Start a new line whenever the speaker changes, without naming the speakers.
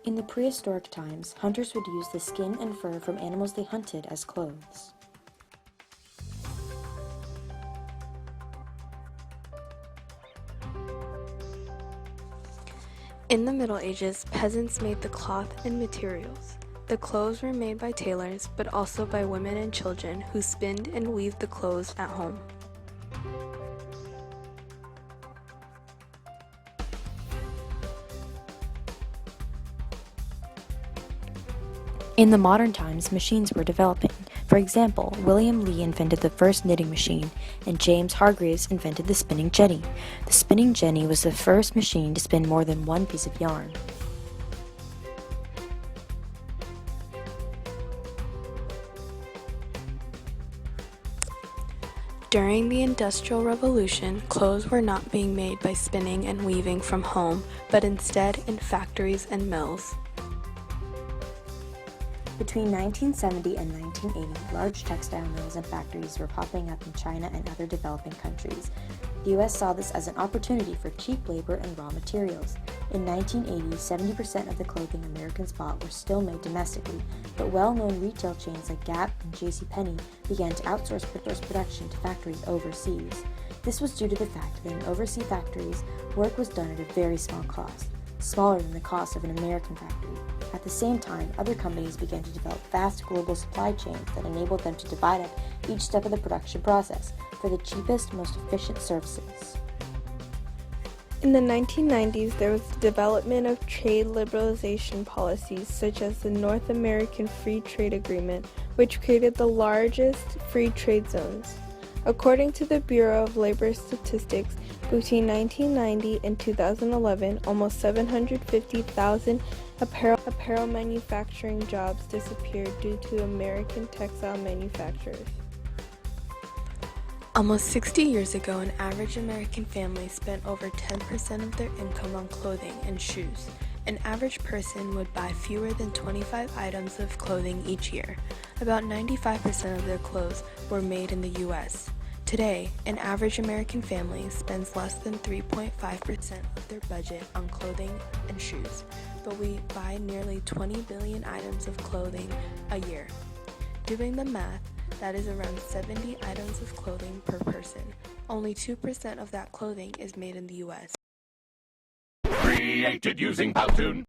In the prehistoric times, hunters would use the skin and fur from animals they hunted as clothes.
In the Middle Ages, peasants made the cloth and materials. The clothes were made by tailors, but also by women and children who spinned and weaved the clothes at home.
In the modern times, machines were developing. For example, William Lee invented the first knitting machine, and James Hargreaves invented the spinning jenny. The spinning jenny was the first machine to spin more than one piece of yarn.
During the Industrial Revolution, clothes were not being made by spinning and weaving from home, but instead in factories and mills.
Between 1970 and 1980, large textile mills and factories were popping up in China and other developing countries. The US saw this as an opportunity for cheap labor and raw materials. In 1980, 70% of the clothing Americans bought were still made domestically, but well-known retail chains like Gap and JCPenney began to outsource production to factories overseas. This was due to the fact that in overseas factories, work was done at a very small cost, smaller than the cost of an American factory. At the same time, other companies began to develop vast global supply chains that enabled them to divide up each step of the production process for the cheapest, most efficient services.
In the 1990s, there was the development of trade liberalization policies such as the North American Free Trade Agreement, which created the largest free trade zones. According to the Bureau of Labor Statistics, between 1990 and 2011, almost 750,000 apparel manufacturing jobs disappeared due to American textile manufacturers. Almost 60 years ago, an average American family spent over 10% of their income on clothing and shoes. An average person would buy fewer than 25 items of clothing each year. About 95% of their clothes were made in the US. Today, an average American family spends less than 3.5% of their budget on clothing and shoes, but we buy nearly 20 billion items of clothing a year. Doing the math, that is around 70 items of clothing per person. Only 2% of that clothing is made in the US.
Created using Powtoon.